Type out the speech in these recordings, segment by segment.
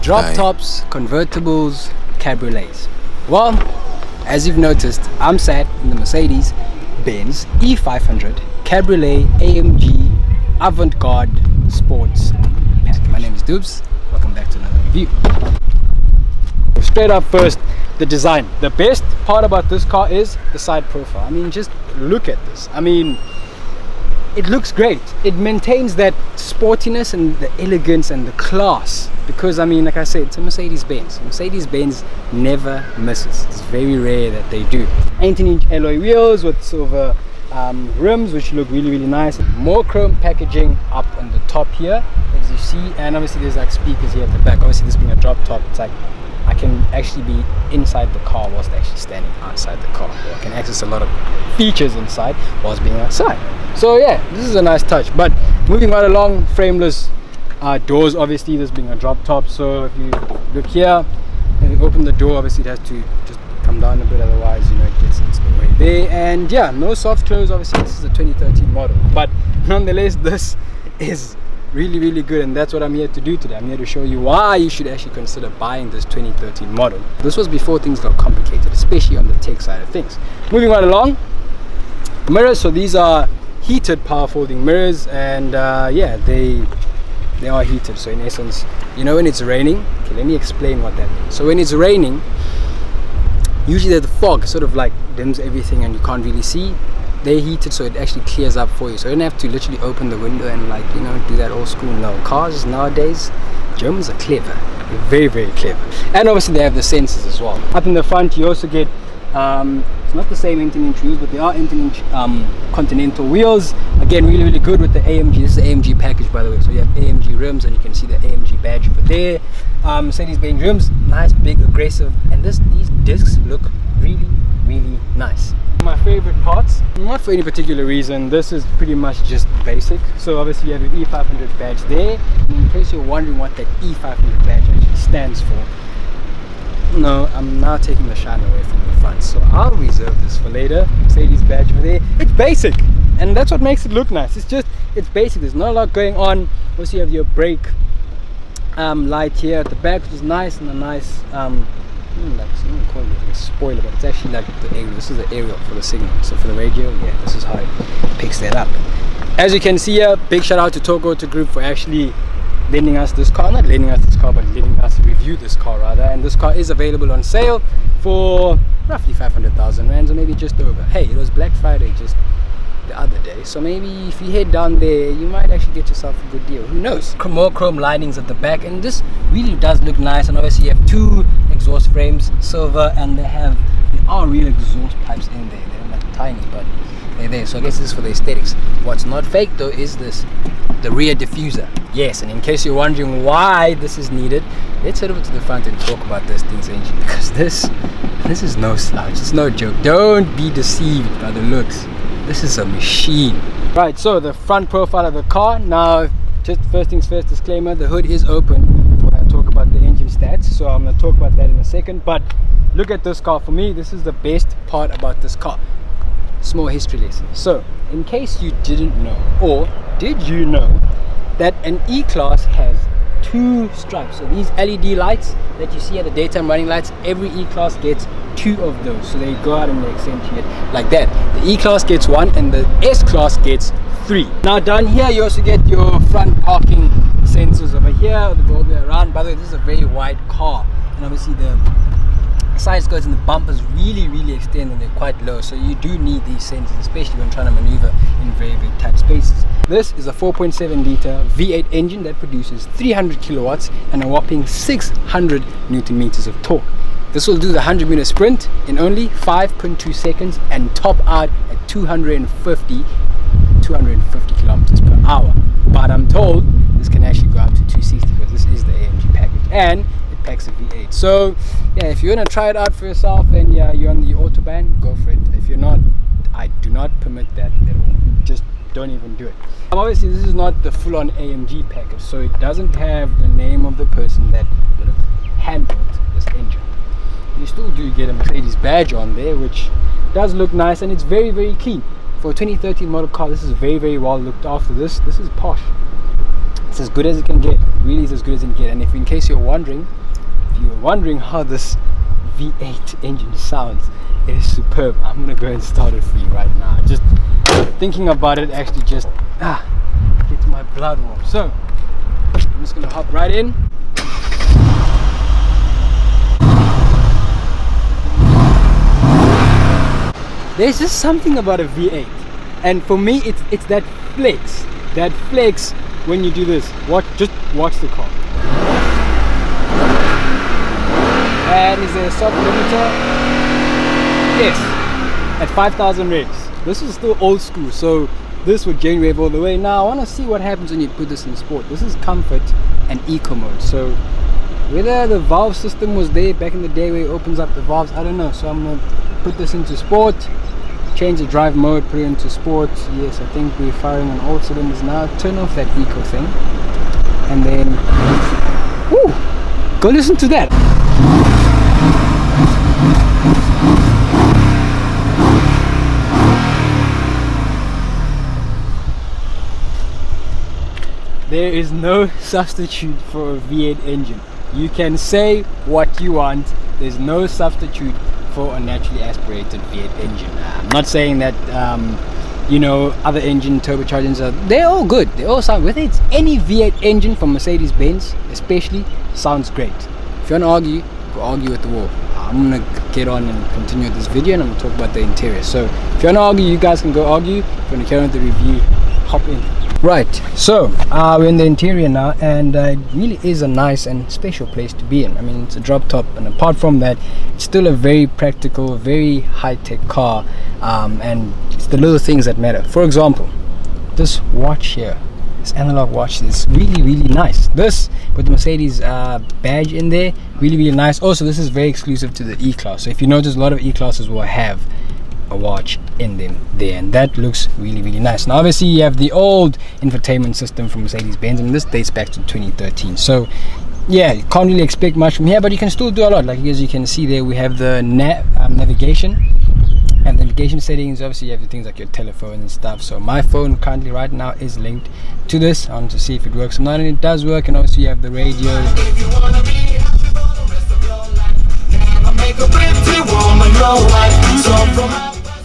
drop tops, convertibles, cabriolets. Well, as you've noticed, I'm sat in the Mercedes Benz E500 Cabriolet AMG Avant-Garde Sports pack. My name is Dubz. Welcome back to another review. Straight up first, the design. The best part about this car is the side profile. I mean, just look at this. I mean, it looks great. It maintains that sportiness and the elegance and the class, because I mean, like I said, it's a Mercedes-Benz. Mercedes-Benz never misses. It's very rare that they do. 18-inch alloy wheels with silver rims, which look really nice. More chrome packaging up on the top here, as you see, and obviously there's like speakers here at the back. Obviously, this being a drop top, it's like I can actually be inside the car whilst actually standing outside the car. I can access a lot of features inside whilst being outside. So yeah, this is a nice touch. But moving right along, frameless doors, obviously this being a drop top. So if you look here and you open the door, obviously it has to just come down a bit, otherwise, you know, it gets into the way there. And yeah, no soft close. Obviously this is a 2013 model, but nonetheless this is really good, and that's what I'm here to do today. I'm here to show you why you should actually consider buying this 2013 model. This was before things got complicated, especially on the tech side of things. Moving right along, mirrors. So these are heated power folding mirrors, and yeah, they are heated. So in essence, you know, when it's raining, okay, let me explain what that means. So when it's raining, usually the fog sort of like dims everything and you can't really see. They're heated, so it actually clears up for you, so you don't have to literally open the window and, like, you know, do that old school. No, cars nowadays, Germans are clever. They're very clever. And obviously they have the sensors as well. Up in the front you also get it's not the same 18-inch wheels, but they are 18-inch Continental wheels. Again, really good with the AMG. This is the AMG package, by the way. So you have AMG rims, and you can see the AMG badge over there. Mercedes-Benz rims, nice, big, aggressive, and these discs look really nice. My favorite parts, not for any particular reason, this is pretty much just basic. So obviously you have your E500 badge there. In case you're wondering what that E500 badge actually stands for, no, I'm now taking the shine away from the front, so I'll reserve this for later. Mercedes badge over there. It's basic, and that's what makes it look nice. It's basic. There's not a lot going on. Also you have your brake light here at the back, which is nice, and a nice like, so I'm calling it a spoiler, but it's actually like the aerial. This is the aerial for the signal. So for the radio, yeah, this is how it picks that up. As you can see here, big shout out to Toyota Group for actually lending us this car. Not lending us this car, but letting us review this car rather. And this car is available on sale for roughly 500,000 rands, or maybe just over. Hey, it was Black Friday just the other day, so maybe if you head down there, you might actually get yourself a good deal. Who knows? More chrome linings at the back, and this really does look nice. And obviously you have two exhaust frames, silver, and there are real exhaust pipes in there. They're like tiny, but they're there. So I guess this is for the aesthetics. What's not fake though is the rear diffuser. Yes, and in case you're wondering why this is needed, let's head over to the front and talk about this thing's engine, because this is no slouch. It's no joke. Don't be deceived by the looks. This is a machine. Right, so the front profile of the car. Now, just first things first, disclaimer, the hood is open when I talk about the engine stats, so I'm going to talk about that in a second. But look at this car. For me, this is the best part about this car. Small history lesson. So, in case you didn't know, or did you know, that an E-Class has two stripes. So these LED lights that you see are the daytime running lights. Every E-Class gets two of those, so they go out and they accentuate like that. The E-Class gets one and the S-Class gets three. Now down here you also get your front parking sensors over here, the all the way around. By the way, this is a very wide car, and obviously the side skirts and the bumpers really extend, and they're quite low, so you do need these sensors, especially when trying to maneuver in very tight spaces. This is a 4.7 liter V8 engine that produces 300 kilowatts and a whopping 600 newton meters of torque. This will do the 100-meter sprint in only 5.2 seconds and top out at 250 kilometers per hour. But I'm told this can actually go up to 260, because this is the AMG package, and it packs a V8. So yeah, if you want to try it out for yourself and yeah, you're on the Autobahn, go for it. If you're not, I do not permit that at all. Just don't even do it. Obviously this is not the full-on AMG package, so it doesn't have the name of the person that would have handled this engine. You still do get a Mercedes badge on there, which does look nice, and it's very clean. For a 2013 model car, this is very well looked after. This is posh. it's as good as it can get. Really is as good as it can get. And if in case you're wondering, how this V8 engine sounds, it is superb. I'm gonna go and start it for you right now. Just thinking about it actually just gets my blood warm. So I'm just gonna hop right in. There's just something about a V8, and for me it's that flex when you do this. Just watch the car. And is there a soft limiter? Yes, at 5,000 revs. This is still old school, so this would generally rev all the way. Now I want to see what happens when you put this in sport. This is comfort and eco mode, so whether the valve system was there back in the day where it opens up the valves, I don't know. So I'm going to put this into sport, change the drive mode, put it into sport. Yes, I think we're firing on all cylinders now. Turn off that eco thing, and then go listen to that. There is no substitute for a V8 engine. You can say what you want, there's no substitute for a naturally aspirated V8 engine. I'm not saying that other engine turbochargers they're all good, they all sound, whether it's any V8 engine from Mercedes-Benz especially, sounds great. If you want to argue, go argue with the wall. I'm gonna get on and continue with this video, and I'm gonna talk about the interior. So if you want to argue, you guys can go argue. If you want to carry on with the review, hop in. Right, so we're in the interior now, and it really is a nice and special place to be in. I mean, it's a drop top, and apart from that, it's still a very practical, very high-tech car, and it's the little things that matter. For example, this watch here, this analog watch, is really nice. This with the Mercedes badge in there, really nice. Also, this is very exclusive to the E-Class, so if you notice, a lot of E-Classes will have a watch in them there, and that looks really nice. Now obviously you have the old infotainment system from Mercedes-Benz, and this dates back to 2013, so yeah, you can't really expect much from here, but you can still do a lot. Like as you can see there, we have the navigation and the navigation settings. Obviously you have the things like your telephone and stuff. So my phone currently right now is linked to this. I want to see if it works or not, and it does work. And obviously you have the radio.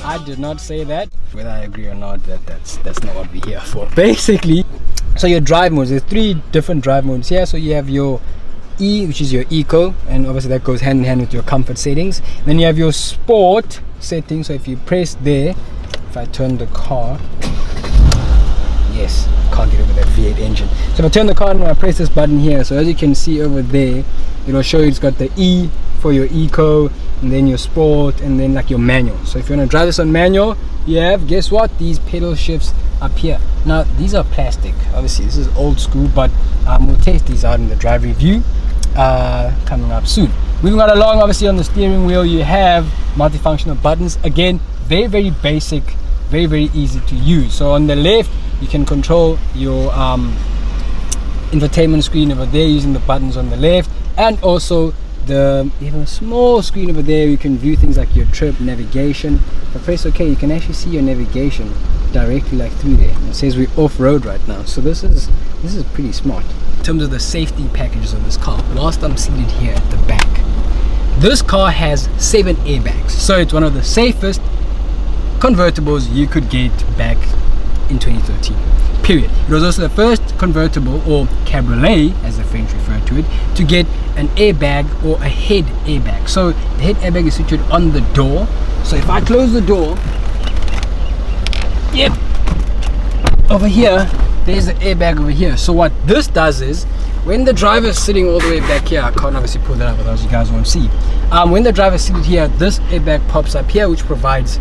I did not say that. Whether I agree or not, that's not what we're here for. Basically, so your drive modes, there's 3 different drive modes here. So you have your E, which is your eco, and obviously that goes hand in hand with your comfort settings. Then you have your sport settings. So if you press there, if I turn the car, yes, can't get over that V8 engine. So if I turn the car on, I press this button here, so as you can see over there, it'll show you it's got the E for your eco, and then your sport, and then like your manual. So if you want to drive this on manual, you have, guess what, these pedal shifts up here. Now these are plastic, obviously this is old school, but we'll test these out in the drive review coming up soon. Moving on along, obviously on the steering wheel you have multifunctional buttons. Again, very basic, very easy to use. So on the left you can control your infotainment screen over there using the buttons on the left, and also even a small screen over there. You can view things like your trip, navigation. If I press OK, you can actually see your navigation directly like through there. It says we're off-road right now, so this is pretty smart. In terms of the safety packages of this car, whilst I'm seated here at the back, this car has 7 airbags, so it's one of the safest convertibles you could get back in 2013. Period. It was also the first convertible, or cabriolet as the French refer to it, to get an airbag or a head airbag. So the head airbag is situated on the door. So if I close the door, yep, over here there's the airbag over here. So what this does is, when the driver is sitting all the way back here, I can't obviously pull that up, otherwise you guys won't see. When the driver is seated here, this airbag pops up here, which provides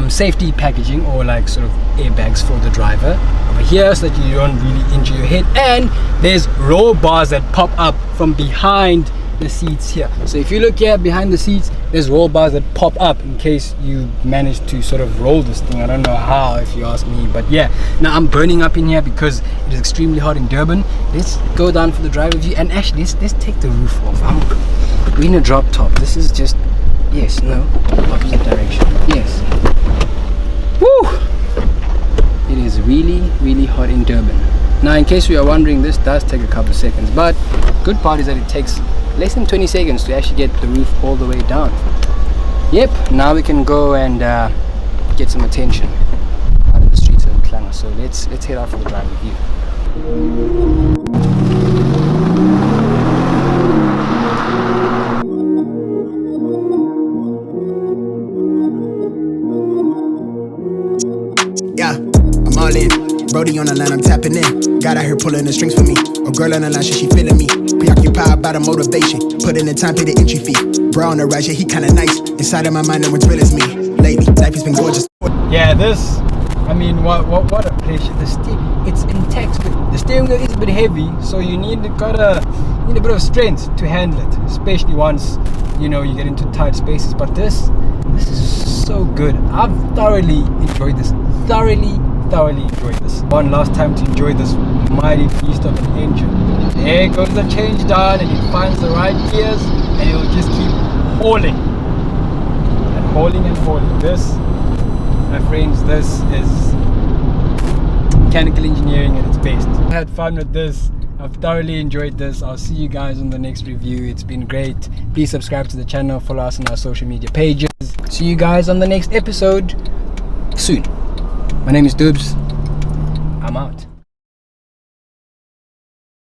safety packaging, or like sort of airbags for the driver over here, so that you don't really injure your head. And there's roll bars that pop up from behind the seats here. So if you look here behind the seats, there's roll bars that pop up in case you manage to sort of roll this thing. I don't know how, if you ask me, but yeah. Now I'm burning up in here because it is extremely hot in Durban. Let's go down for the driver view, and actually let's take the roof off. We're in a drop top. This is just, yes, no, opposite direction, yes. Woo! It is really hot in Durban. Now, in case you are wondering, this does take a couple of seconds, but good part is that it takes less than 20 seconds to actually get the roof all the way down. Yep, now we can go and get some attention out of the streets of Mklanga. So let's head out for the drive with you. Yeah, I'm all in. Brody on the line, I'm tapping in. God out here pulling the strings for me. A girl on the line, she feeling me. Preoccupied by the motivation. Put in the time, pay the entry fee. Bro on the right, yeah, he kinda nice. Inside of my mind, no one's real as me. Lately, life has been gorgeous. Yeah, this, I mean, what a pleasure. It's intact. The steering wheel is a bit heavy, so you need a bit of strength to handle it, especially once you get into tight spaces. But this is so good. I've thoroughly enjoyed this. Thoroughly enjoyed this. One last time to enjoy this mighty beast of an engine. There goes the change down, and it finds the right gears, and it will just keep hauling and hauling and hauling. This, my friends, this is mechanical engineering at its best. I had fun with this. I've thoroughly enjoyed this. I'll see you guys on the next review. It's been great. Please subscribe to the channel, follow us on our social media pages. See you guys on the next episode soon. My name is Dubz. I'm out.